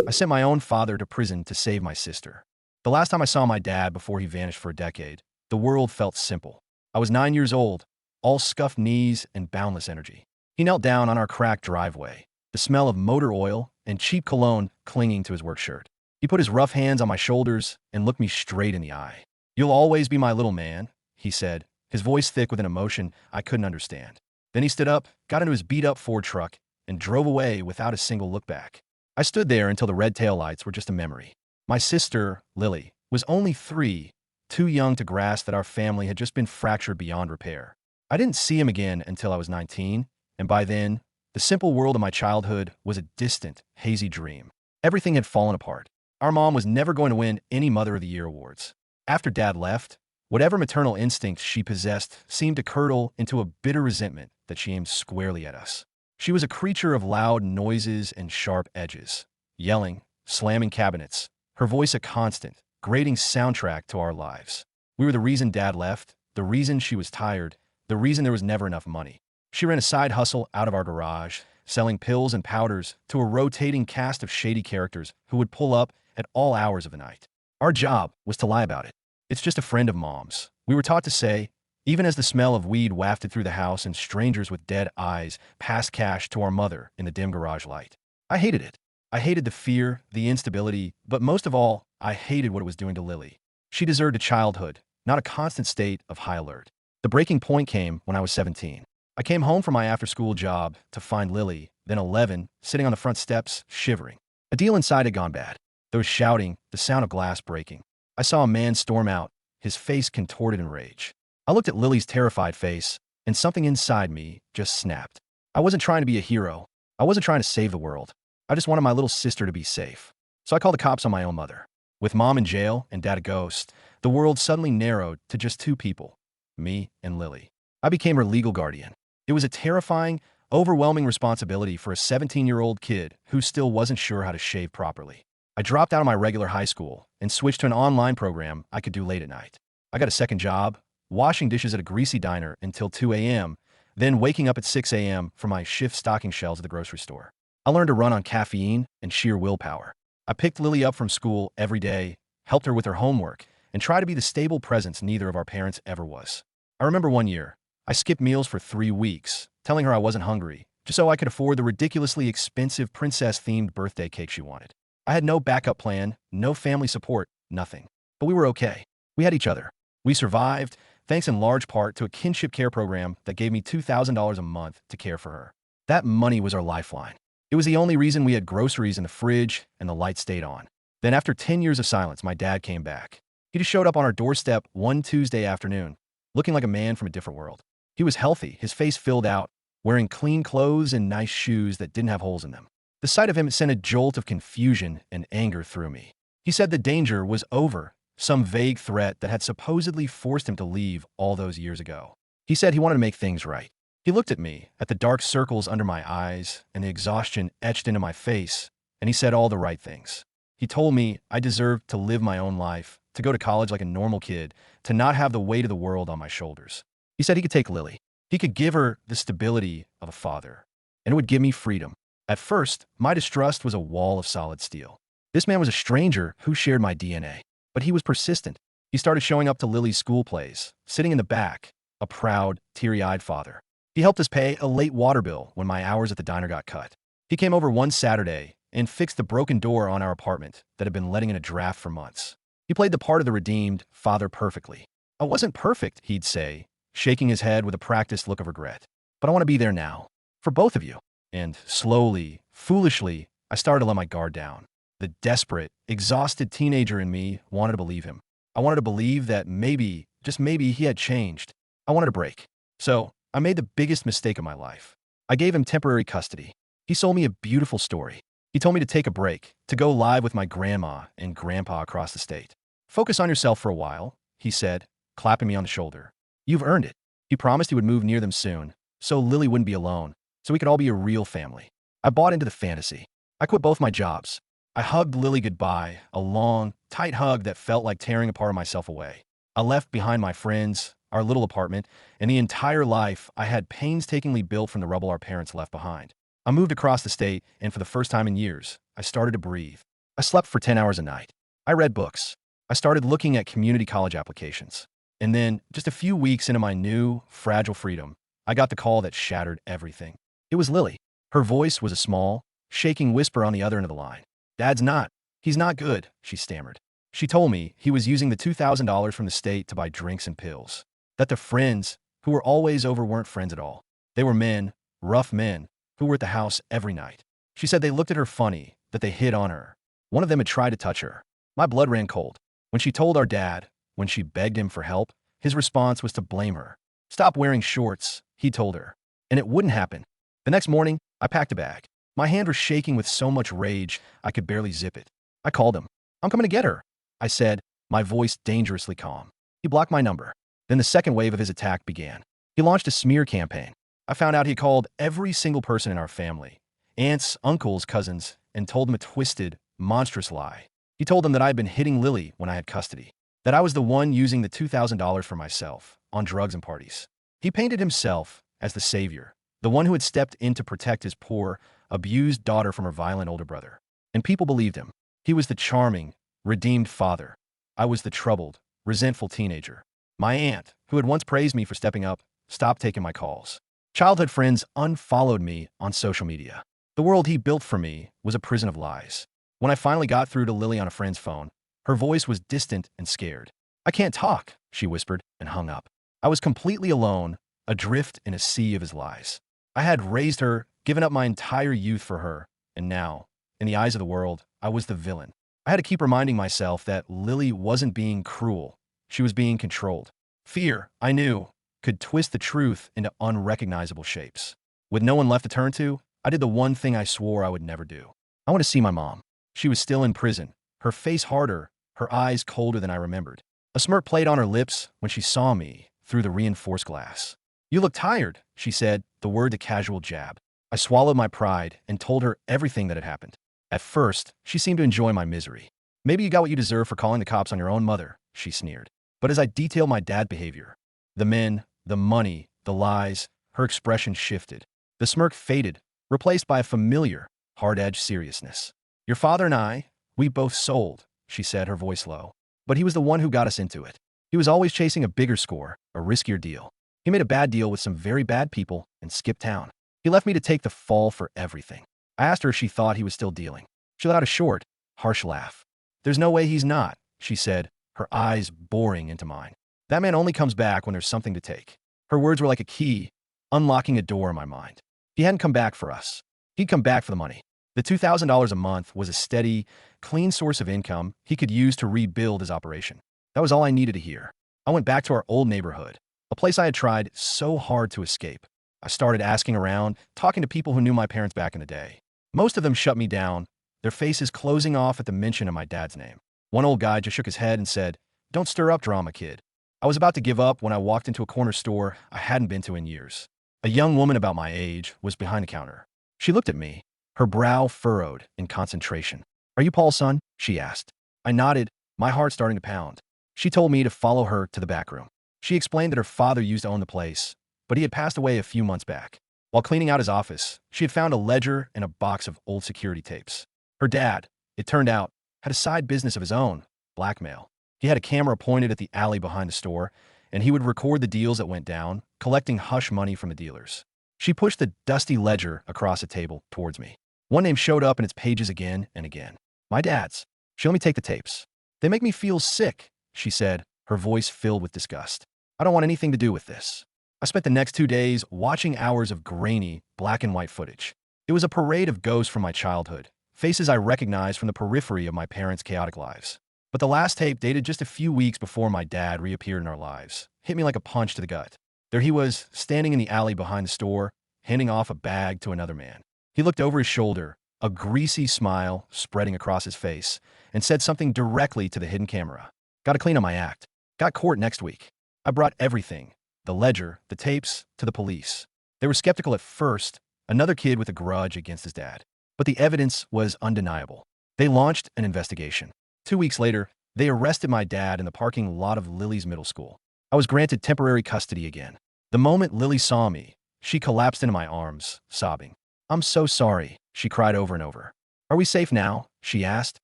I sent my own father to prison to save my sister. The last time I saw my dad before he vanished for a decade, the world felt simple. I was 9 years old, all scuffed knees and boundless energy. He knelt down on our cracked driveway, the smell of motor oil and cheap cologne clinging to his work shirt. He put his rough hands on my shoulders and looked me straight in the eye. "You'll always be my little man," he said, his voice thick with an emotion I couldn't understand. Then he stood up, got into his beat-up Ford truck, and drove away without a single look back. I stood there until the red taillights were just a memory. My sister, Lily, was only 3, too young to grasp that our family had just been fractured beyond repair. I didn't see him again until I was 19, and by then, the simple world of my childhood was a distant, hazy dream. Everything had fallen apart. Our mom was never going to win any Mother of the Year awards. After Dad left, whatever maternal instincts she possessed seemed to curdle into a bitter resentment that she aimed squarely at us. She was a creature of loud noises and sharp edges, yelling, slamming cabinets, her voice a constant, grating soundtrack to our lives. We were the reason Dad left, the reason she was tired, the reason there was never enough money. She ran a side hustle out of our garage, selling pills and powders to a rotating cast of shady characters who would pull up at all hours of the night. Our job was to lie about it. "It's just a friend of Mom's," we were taught to say, even as the smell of weed wafted through the house and strangers with dead eyes passed cash to our mother in the dim garage light. I hated it. I hated the fear, the instability, but most of all, I hated what it was doing to Lily. She deserved a childhood, not a constant state of high alert. The breaking point came when I was 17. I came home from my after-school job to find Lily, then 11, sitting on the front steps, shivering. A deal inside had gone bad. There was shouting, the sound of glass breaking. I saw a man storm out, his face contorted in rage. I looked at Lily's terrified face, and something inside me just snapped. I wasn't trying to be a hero. I wasn't trying to save the world. I just wanted my little sister to be safe. So I called the cops on my own mother. With Mom in jail and Dad a ghost, the world suddenly narrowed to just 2 people, me and Lily. I became her legal guardian. It was a terrifying, overwhelming responsibility for a 17-year-old kid who still wasn't sure how to shave properly. I dropped out of my regular high school and switched to an online program I could do late at night. I got a second job, washing dishes at a greasy diner until 2 a.m., then waking up at 6 a.m. for my shift stocking shelves at the grocery store. I learned to run on caffeine and sheer willpower. I picked Lily up from school every day, helped her with her homework, and tried to be the stable presence neither of our parents ever was. I remember one year, I skipped meals for 3 weeks, telling her I wasn't hungry, just so I could afford the ridiculously expensive princess-themed birthday cake she wanted. I had no backup plan, no family support, nothing. But we were okay. We had each other. We survived, thanks in large part to a kinship care program that gave me $2,000 a month to care for her. That money was our lifeline. It was the only reason we had groceries in the fridge and the light stayed on. Then after 10 years of silence, my dad came back. He just showed up on our doorstep one Tuesday afternoon, looking like a man from a different world. He was healthy, his face filled out, wearing clean clothes and nice shoes that didn't have holes in them. The sight of him sent a jolt of confusion and anger through me. He said the danger was over, some vague threat that had supposedly forced him to leave all those years ago. He said he wanted to make things right. He looked at me, at the dark circles under my eyes and the exhaustion etched into my face, and he said all the right things. He told me I deserved to live my own life, to go to college like a normal kid, to not have the weight of the world on my shoulders. He said he could take Lily. He could give her the stability of a father, and it would give me freedom. At first, my distrust was a wall of solid steel. This man was a stranger who shared my DNA, but he was persistent. He started showing up to Lily's school plays, sitting in the back, a proud, teary-eyed father. He helped us pay a late water bill when my hours at the diner got cut. He came over one Saturday and fixed the broken door on our apartment that had been letting in a draft for months. He played the part of the redeemed father perfectly. "I wasn't perfect," he'd say, shaking his head with a practiced look of regret. "But I want to be there now, for both of you." And slowly, foolishly, I started to let my guard down. The desperate, exhausted teenager in me wanted to believe him. I wanted to believe that maybe, just maybe, he had changed. I wanted a break. So I made the biggest mistake of my life. I gave him temporary custody. He sold me a beautiful story. He told me to take a break, to go live with my grandma and grandpa across the state. "Focus on yourself for a while," he said, clapping me on the shoulder. "You've earned it." He promised he would move near them soon, so Lily wouldn't be alone, so we could all be a real family. I bought into the fantasy. I quit both my jobs. I hugged Lily goodbye, a long, tight hug that felt like tearing a part of myself away. I left behind my friends, our little apartment, and the entire life I had painstakingly built from the rubble our parents left behind. I moved across the state, and for the first time in years, I started to breathe. I slept for 10 hours a night. I read books. I started looking at community college applications. And then, just a few weeks into my new, fragile freedom, I got the call that shattered everything. It was Lily. Her voice was a small, shaking whisper on the other end of the line. Dad's not. He's not good, she stammered. She told me he was using the $2,000 from the state to buy drinks and pills. That the friends who were always over weren't friends at all. They were men, rough men, who were at the house every night. She said they looked at her funny, that they hit on her. One of them had tried to touch her. My blood ran cold. When she told our dad, when she begged him for help, his response was to blame her. Stop wearing shorts, he told her. And it wouldn't happen. The next morning, I packed a bag. My hand was shaking with so much rage, I could barely zip it. I called him. I'm coming to get her, I said, my voice dangerously calm. He blocked my number. Then the second wave of his attack began. He launched a smear campaign. I found out he called every single person in our family, aunts, uncles, cousins, and told them a twisted, monstrous lie. He told them that I had been hitting Lily when I had custody, that I was the one using the $2,000 for myself, on drugs and parties. He painted himself as the savior, the one who had stepped in to protect his poor, abused daughter from her violent older brother. And people believed him. He was the charming, redeemed father. I was the troubled, resentful teenager. My aunt, who had once praised me for stepping up, stopped taking my calls. Childhood friends unfollowed me on social media. The world he built for me was a prison of lies. When I finally got through to Lily on a friend's phone, her voice was distant and scared. I can't talk, she whispered and hung up. I was completely alone, adrift in a sea of his lies. I had raised her, given up my entire youth for her, and now, in the eyes of the world, I was the villain. I had to keep reminding myself that Lily wasn't being cruel. She was being controlled. Fear, I knew, could twist the truth into unrecognizable shapes. With no one left to turn to, I did the one thing I swore I would never do. I want to see my mom. She was still in prison, her face harder, her eyes colder than I remembered. A smirk played on her lips when she saw me through the reinforced glass. You look tired, she said, the word a casual jab. I swallowed my pride and told her everything that had happened. At first, she seemed to enjoy my misery. Maybe you got what you deserve for calling the cops on your own mother, she sneered. But as I detailed my dad's behavior, the men, the money, the lies, her expression shifted. The smirk faded, replaced by a familiar, hard-edged seriousness. Your father and I, we both sold, she said, her voice low. But he was the one who got us into it. He was always chasing a bigger score, a riskier deal. He made a bad deal with some very bad people and skipped town. He left me to take the fall for everything. I asked her if she thought he was still dealing. She let out a short, harsh laugh. There's no way he's not, she said, her eyes boring into mine. That man only comes back when there's something to take. Her words were like a key, unlocking a door in my mind. He hadn't come back for us. He'd come back for the money. The $2,000 a month was a steady, clean source of income he could use to rebuild his operation. That was all I needed to hear. I went back to our old neighborhood, a place I had tried so hard to escape. I started asking around, talking to people who knew my parents back in the day. Most of them shut me down, their faces closing off at the mention of my dad's name. One old guy just shook his head and said, "Don't stir up drama, kid." I was about to give up when I walked into a corner store I hadn't been to in years. A young woman about my age was behind the counter. She looked at me, her brow furrowed in concentration. "Are you Paul's son?" she asked. I nodded, my heart starting to pound. She told me to follow her to the back room. She explained that her father used to own the place, but he had passed away a few months back. While cleaning out his office, she had found a ledger and a box of old security tapes. Her dad, it turned out, had a side business of his own, blackmail. He had a camera pointed at the alley behind the store, and he would record the deals that went down, collecting hush money from the dealers. She pushed the dusty ledger across the table towards me. One name showed up in its pages again and again. My dad's. She let me take the tapes. They make me feel sick, she said, her voice filled with disgust. I don't want anything to do with this. I spent the next 2 days watching hours of grainy, black and white footage. It was a parade of ghosts from my childhood, faces I recognized from the periphery of my parents' chaotic lives. But the last tape, dated just a few weeks before my dad reappeared in our lives, hit me like a punch to the gut. There he was, standing in the alley behind the store, handing off a bag to another man. He looked over his shoulder, a greasy smile spreading across his face, and said something directly to the hidden camera. Gotta clean up my act. Got court next week. I brought everything, the ledger, the tapes, to the police. They were skeptical at first, another kid with a grudge against his dad. But the evidence was undeniable. They launched an investigation. 2 weeks later, they arrested my dad in the parking lot of Lily's middle school. I was granted temporary custody again. The moment Lily saw me, she collapsed into my arms, sobbing. "I'm so sorry," she cried over and over. "Are we safe now?" she asked.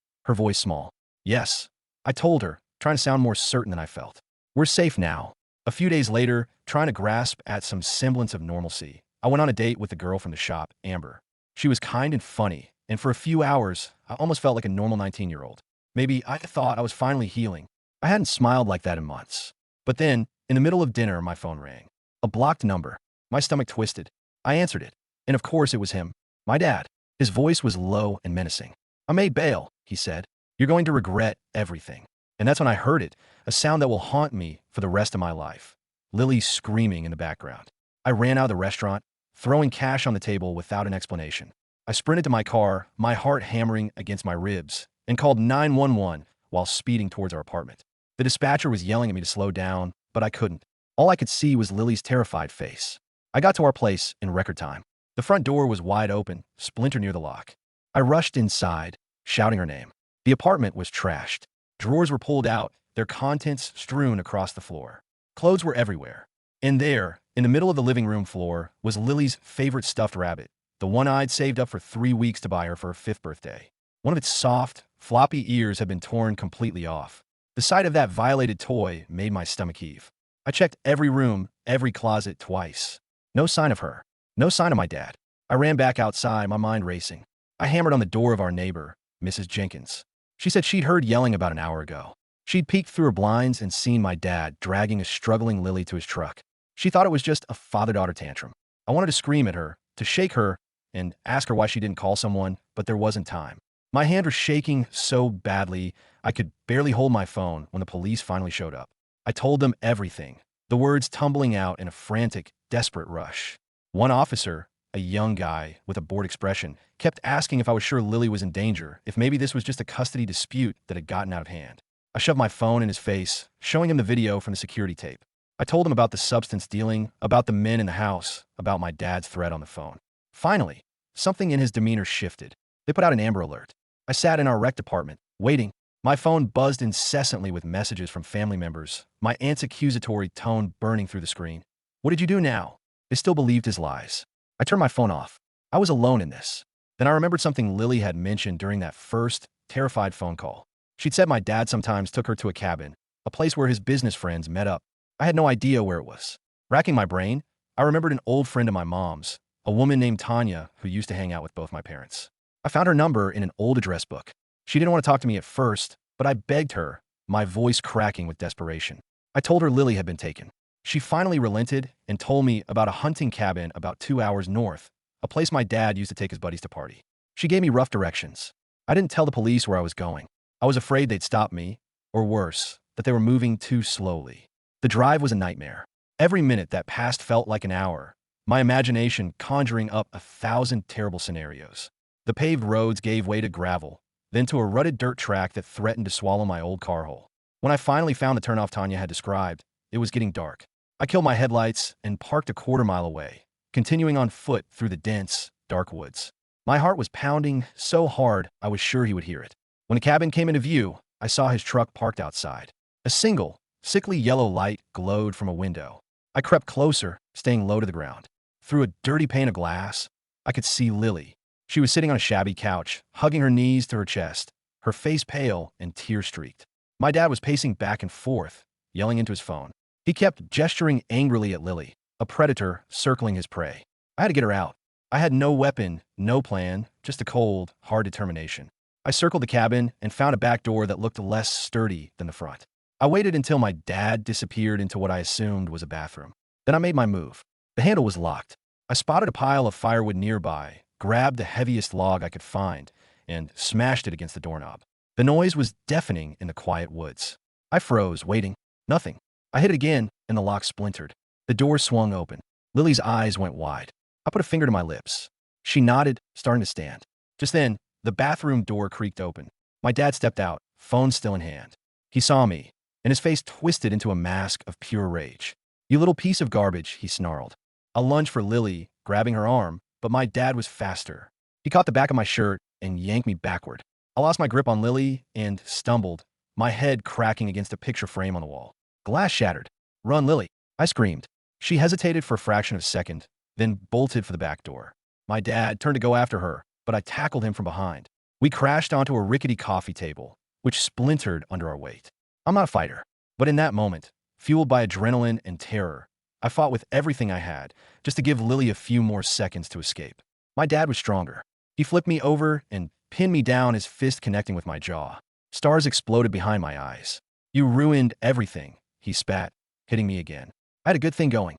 her voice small. Yes, I told her, trying to sound more certain than I felt. We're safe now. A few days later, trying to grasp at some semblance of normalcy, I went on a date with the girl from the shop, Amber. She was kind and funny, and for a few hours, I almost felt like a normal 19-year-old. Maybe I thought I was finally healing. I hadn't smiled like that in months. But then, in the middle of dinner, my phone rang. A blocked number. My stomach twisted. I answered it. And of course it was him. My dad. His voice was low and menacing. "I made bail," he said. "You're going to regret everything." And that's when I heard it, a sound that will haunt me for the rest of my life. Lily screaming in the background. I ran out of the restaurant, throwing cash on the table without an explanation. I sprinted to my car, my heart hammering against my ribs, and called 911 while speeding towards our apartment. The dispatcher was yelling at me to slow down, but I couldn't. All I could see was Lily's terrified face. I got to our place in record time. The front door was wide open, splinter near the lock. I rushed inside, shouting her name. The apartment was trashed. Drawers were pulled out, their contents strewn across the floor. Clothes were everywhere. And there, in the middle of the living room floor, was Lily's favorite stuffed rabbit, the one I'd saved up for 3 weeks to buy her for her 5th birthday. One of its soft, floppy ears had been torn completely off. The sight of that violated toy made my stomach heave. I checked every room, every closet twice. No sign of her. No sign of my dad. I ran back outside, my mind racing. I hammered on the door of our neighbor, Mrs. Jenkins. She said she'd heard yelling about an hour ago. She'd peeked through her blinds and seen my dad dragging a struggling Lily to his truck. She thought it was just a father-daughter tantrum. I wanted to scream at her, to shake her, and ask her why she didn't call someone, but there wasn't time. My hand was shaking so badly, I could barely hold my phone when the police finally showed up. I told them everything, the words tumbling out in a frantic, desperate rush. One officer, a young guy with a bored expression, kept asking if I was sure Lily was in danger, if maybe this was just a custody dispute that had gotten out of hand. I shoved my phone in his face, showing him the video from the security tape. I told him about the substance dealing, about the men in the house, about my dad's threat on the phone. Finally, something in his demeanor shifted. They put out an Amber Alert. I sat in our rec department, waiting. My phone buzzed incessantly with messages from family members, my aunt's accusatory tone burning through the screen. What did you do now? They still believed his lies. I turned my phone off. I was alone in this. Then I remembered something Lily had mentioned during that first, terrified phone call. She'd said my dad sometimes took her to a cabin, a place where his business friends met up. I had no idea where it was. Racking my brain, I remembered an old friend of my mom's, a woman named Tanya who used to hang out with both my parents. I found her number in an old address book. She didn't want to talk to me at first, but I begged her, my voice cracking with desperation. I told her Lily had been taken. She finally relented and told me about a hunting cabin about 2 hours north, a place my dad used to take his buddies to party. She gave me rough directions. I didn't tell the police where I was going. I was afraid they'd stop me, or worse, that they were moving too slowly. The drive was a nightmare. Every minute that passed felt like an hour, my imagination conjuring up 1,000 terrible scenarios. The paved roads gave way to gravel, then to a rutted dirt track that threatened to swallow my old car whole. When I finally found the turnoff Tanya had described, it was getting dark. I killed my headlights and parked a quarter-mile away, continuing on foot through the dense, dark woods. My heart was pounding so hard I was sure he would hear it. When the cabin came into view, I saw his truck parked outside. A single, sickly yellow light glowed from a window. I crept closer, staying low to the ground. Through a dirty pane of glass, I could see Lily. She was sitting on a shabby couch, hugging her knees to her chest, her face pale and tear-streaked. My dad was pacing back and forth, yelling into his phone. He kept gesturing angrily at Lily, a predator circling his prey. I had to get her out. I had no weapon, no plan, just a cold, hard determination. I circled the cabin and found a back door that looked less sturdy than the front. I waited until my dad disappeared into what I assumed was a bathroom. Then I made my move. The handle was locked. I spotted a pile of firewood nearby, grabbed the heaviest log I could find, and smashed it against the doorknob. The noise was deafening in the quiet woods. I froze, waiting. Nothing. I hit it again, and the lock splintered. The door swung open. Lily's eyes went wide. I put a finger to my lips. She nodded, starting to stand. Just then, the bathroom door creaked open. My dad stepped out, phone still in hand. He saw me, and his face twisted into a mask of pure rage. "You little piece of garbage," he snarled. I lunged for Lily, grabbing her arm, but my dad was faster. He caught the back of my shirt and yanked me backward. I lost my grip on Lily and stumbled, my head cracking against a picture frame on the wall. Glass shattered. "Run, Lily," I screamed. She hesitated for a fraction of a second, then bolted for the back door. My dad turned to go after her, but I tackled him from behind. We crashed onto a rickety coffee table, which splintered under our weight. I'm not a fighter, but in that moment, fueled by adrenaline and terror, I fought with everything I had just to give Lily a few more seconds to escape. My dad was stronger. He flipped me over and pinned me down, his fist connecting with my jaw. Stars exploded behind my eyes. "You ruined everything," he spat, hitting me again. I had a good thing going.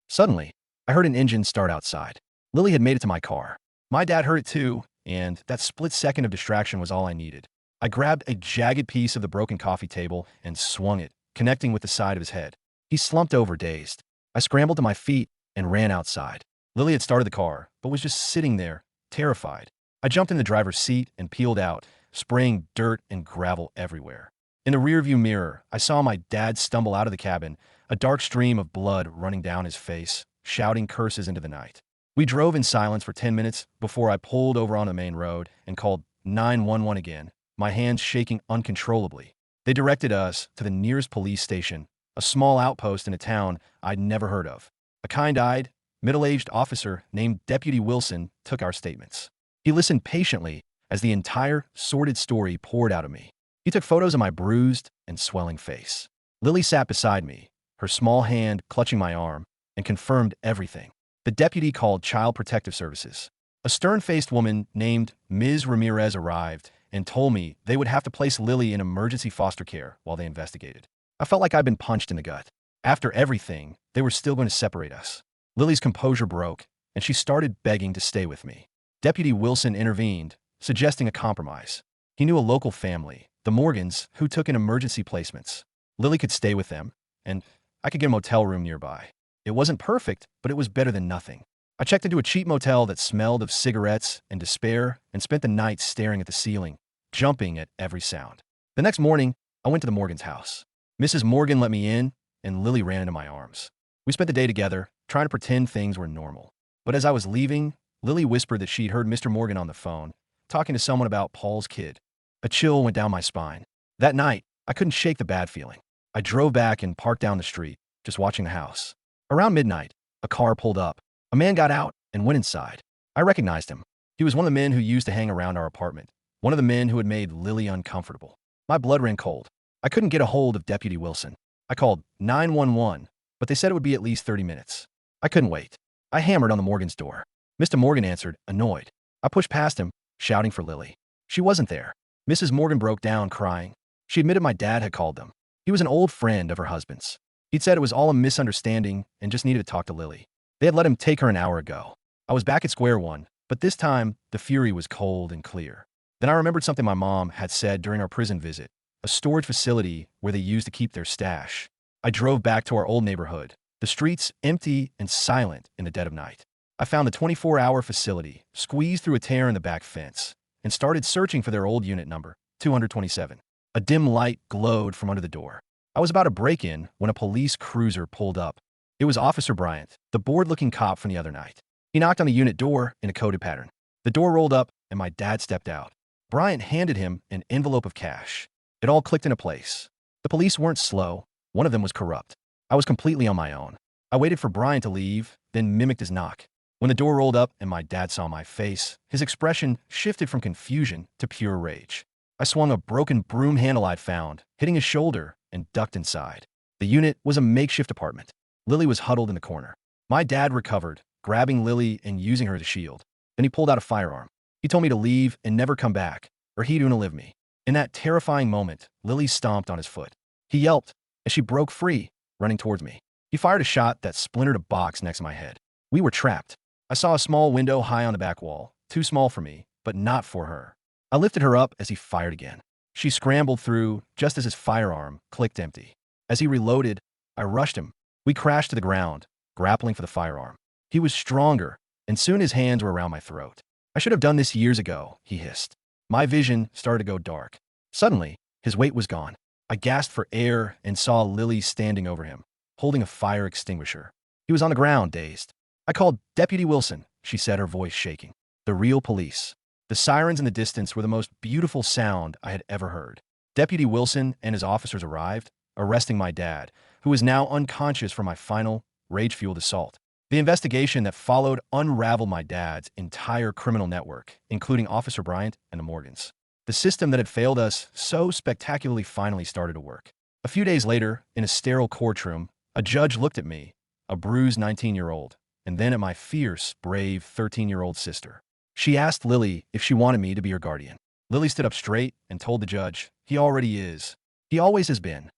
Suddenly, I heard an engine start outside. Lily had made it to my car. My dad heard it too, and that split second of distraction was all I needed. I grabbed a jagged piece of the broken coffee table and swung it, connecting with the side of his head. He slumped over, dazed. I scrambled to my feet and ran outside. Lily had started the car, but was just sitting there, terrified. I jumped in the driver's seat and peeled out, spraying dirt and gravel everywhere. In the rearview mirror, I saw my dad stumble out of the cabin, a dark stream of blood running down his face, shouting curses into the night. We drove in silence for 10 minutes before I pulled over on the main road and called 911 again, my hands shaking uncontrollably. They directed us to the nearest police station, a small outpost in a town I'd never heard of. A kind-eyed, middle-aged officer named Deputy Wilson took our statements. He listened patiently as the entire sordid story poured out of me. He took photos of my bruised and swelling face. Lily sat beside me, her small hand clutching my arm, and confirmed everything. The deputy called Child Protective Services. A stern-faced woman named Ms. Ramirez arrived and told me they would have to place Lily in emergency foster care while they investigated. I felt like I'd been punched in the gut. After everything, they were still going to separate us. Lily's composure broke, and she started begging to stay with me. Deputy Wilson intervened, suggesting a compromise. He knew a local family, the Morgans, who took in emergency placements. Lily could stay with them, and I could get a motel room nearby. It wasn't perfect, but it was better than nothing. I checked into a cheap motel that smelled of cigarettes and despair and spent the night staring at the ceiling, jumping at every sound. The next morning, I went to the Morgan's house. Mrs. Morgan let me in, and Lily ran into my arms. We spent the day together, trying to pretend things were normal. But as I was leaving, Lily whispered that she'd heard Mr. Morgan on the phone, talking to someone about Paul's kid. A chill went down my spine. That night, I couldn't shake the bad feeling. I drove back and parked down the street, just watching the house. Around midnight, a car pulled up. A man got out and went inside. I recognized him. He was one of the men who used to hang around our apartment, one of the men who had made Lily uncomfortable. My blood ran cold. I couldn't get a hold of Deputy Wilson. I called 911, but they said it would be at least 30 minutes. I couldn't wait. I hammered on the Morgan's door. Mr. Morgan answered, annoyed. I pushed past him, shouting for Lily. She wasn't there. Mrs. Morgan broke down, crying. She admitted my dad had called them. He was an old friend of her husband's. He'd said it was all a misunderstanding and just needed to talk to Lily. They had let him take her an hour ago. I was back at square one, but this time, the fury was cold and clear. Then I remembered something my mom had said during our prison visit, a storage facility where they used to keep their stash. I drove back to our old neighborhood, the streets empty and silent in the dead of night. I found the 24-hour facility, squeezed through a tear in the back fence, and started searching for their old unit number, 227. A dim light glowed from under the door. I was about to break in when a police cruiser pulled up. It was Officer Bryant, the bored-looking cop from the other night. He knocked on the unit door in a coded pattern. The door rolled up, and my dad stepped out. Bryant handed him an envelope of cash. It all clicked into place. The police weren't slow. One of them was corrupt. I was completely on my own. I waited for Bryant to leave, then mimicked his knock. When the door rolled up and my dad saw my face, his expression shifted from confusion to pure rage. I swung a broken broom handle I'd found, hitting his shoulder, and ducked inside. The unit was a makeshift apartment. Lily was huddled in the corner. My dad recovered, grabbing Lily and using her as a shield. Then he pulled out a firearm. He told me to leave and never come back, or he'd unalive me. In that terrifying moment, Lily stomped on his foot. He yelped as she broke free, running towards me. He fired a shot that splintered a box next to my head. We were trapped. I saw a small window high on the back wall, too small for me, but not for her. I lifted her up as he fired again. She scrambled through just as his firearm clicked empty. As he reloaded, I rushed him. We crashed to the ground, grappling for the firearm. He was stronger, and soon his hands were around my throat. I should have done this years ago, he hissed. My vision started to go dark. Suddenly, his weight was gone. I gasped for air and saw Lily standing over him, holding a fire extinguisher. He was on the ground, dazed. I called Deputy Wilson, she said, her voice shaking. The real police. The sirens in the distance were the most beautiful sound I had ever heard. Deputy Wilson and his officers arrived, arresting my dad, who was now unconscious from my final, rage-fueled assault. The investigation that followed unraveled my dad's entire criminal network, including Officer Bryant and the Morgans. The system that had failed us so spectacularly finally started to work. A few days later, in a sterile courtroom, a judge looked at me, a bruised 19-year-old, and then at my fierce, brave 13-year-old sister. She asked Lily if she wanted me to be her guardian. Lily stood up straight and told the judge, "He already is. He always has been."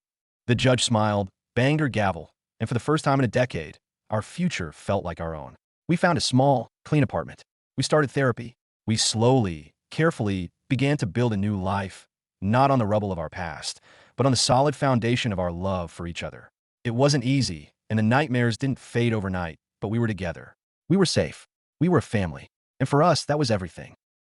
The judge smiled, banged her gavel, and for the first time in a decade, our future felt like our own. We found a small, clean apartment. We started therapy. We slowly, carefully began to build a new life, not on the rubble of our past, but on the solid foundation of our love for each other. It wasn't easy, and the nightmares didn't fade overnight, but we were together. We were safe. We were a family. And for us, that was everything.